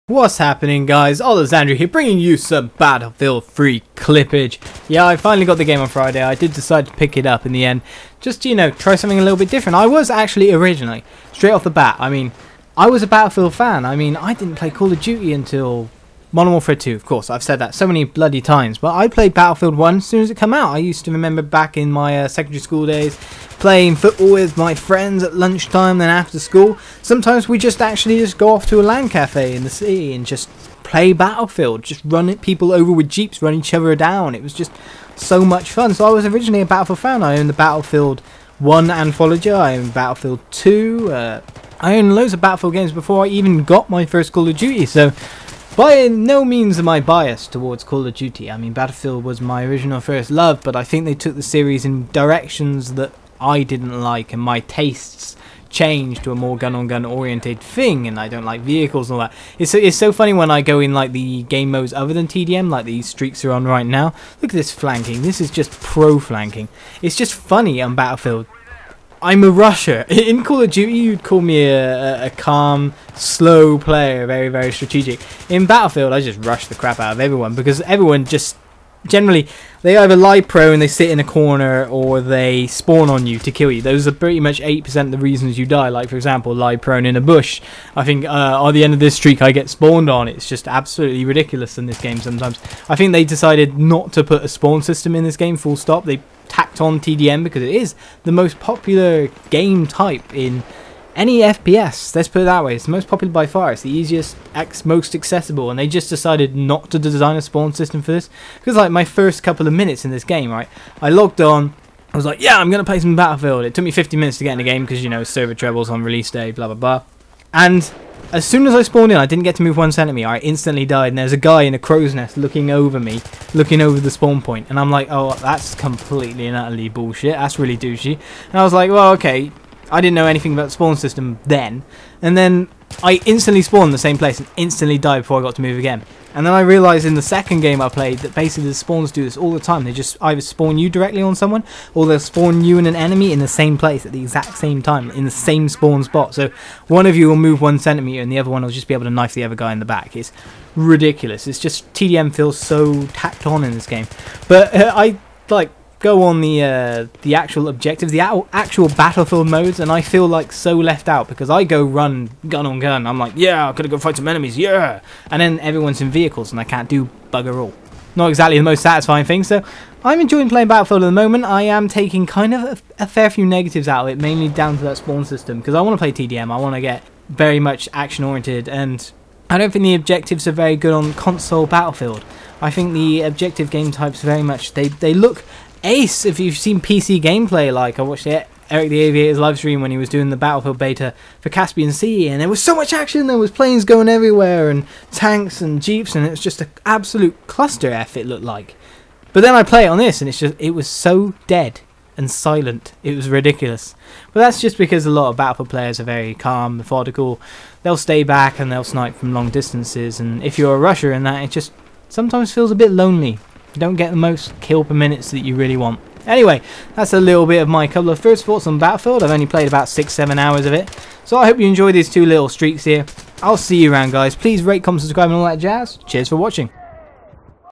What's happening, guys? Olizandri here, bringing you some Battlefield 3 clippage. Yeah, I finally got the game on Friday. I did decide to pick it up in the end. Just, you know, try something a little bit different. I was actually originally, straight off the bat, I was a Battlefield fan. I didn't play Call of Duty until Modern Warfare 2, of course. I've said that so many bloody times. But I played Battlefield 1 as soon as it came out. I used to remember back in my secondary school days, playing football with my friends at lunchtime, then after school. Sometimes we just go off to a LAN cafe in the city and just play Battlefield. Just run people over with jeeps, run each other down. It was just so much fun. So I was originally a Battlefield fan. I owned the Battlefield 1 anthology. I owned Battlefield 2. I owned loads of Battlefield games before I even got my first Call of Duty. So by no means am I biased towards Call of Duty. Battlefield was my original first love, but I think they took the series in directions that I didn't like, and my tastes changed to a more gun-on-gun oriented thing, and I don't like vehicles and all that. It's so funny when I go in like the game modes other than TDM, like these streaks are on right now. Look at this flanking. This is just pro flanking. It's just funny on Battlefield. I'm a rusher. In Call of Duty, you'd call me a calm, slow player, very, very strategic. In Battlefield, I just rush the crap out of everyone, because everyone just, generally, they either lie prone and they sit in a corner, or they spawn on you to kill you. Those are pretty much 8% of the reasons you die. Like, for example, lie prone in a bush. I think at the end of this streak I get spawned on. It's just absolutely ridiculous in this game sometimes. I think they decided not to put a spawn system in this game, full stop. They tacked on TDM because it is the most popular game type in any FPS. Let's put it that way. It's the most popular by far. It's the easiest, most accessible, and they just decided not to design a spawn system for this. Because like my first couple of minutes in this game, right, I logged on, I was like, yeah, I'm going to play some Battlefield. It took me 50 minutes to get in the game because, you know, server troubles on release day, blah, blah, blah. And as soon as I spawned in, I didn't get to move 1 centimeter. I instantly died, and there's a guy in a crow's nest looking over me, looking over the spawn point. And I'm like, oh, that's completely and utterly bullshit. That's really douchey. And I was like, well, okay. I didn't know anything about the spawn system then. And then I instantly spawned in the same place and instantly died before I got to move again. And then I realised in the second game I played that basically the spawns do this all the time. They just either spawn you directly on someone, or they'll spawn you and an enemy in the same place at the exact same time, in the same spawn spot. So one of you will move 1 centimeter and the other one will just be able to knife the other guy in the back. It's ridiculous. It's just, TDM feels so tacked on in this game. But I like go on the actual objectives, the actual Battlefield modes, and I feel like so left out because I go run gun on gun. I'm like, yeah, I'm gonna go fight some enemies, yeah, and then everyone's in vehicles and I can't do bugger all. Not exactly the most satisfying thing. So I'm enjoying playing Battlefield at the moment. I am taking kind of a fair few negatives out of it, mainly down to that spawn system, because I want to play TDM. I want to get very much action oriented, and I don't think the objectives are very good on console Battlefield. I think the objective game types very much, they look ace if you've seen PC gameplay. Like I watched Eric the Aviator's live stream when he was doing the Battlefield beta for Caspian Sea, and there was so much action, there was planes going everywhere and tanks and jeeps, and it was just an absolute cluster F it looked like. But then I play it on this and it was so dead and silent, it was ridiculous. But that's just because a lot of Battlefield players are very calm, methodical. They'll stay back and they'll snipe from long distances, and if you're a rusher in that, it just sometimes feels a bit lonely. You don't get the most kill per minutes that you really want. Anyway, that's a little bit of my couple of first thoughts on Battlefield. I've only played about 6-7 hours of it, so I hope you enjoy these two little streaks here. I'll see you around, guys. Please rate, comment, subscribe and all that jazz. Cheers for watching.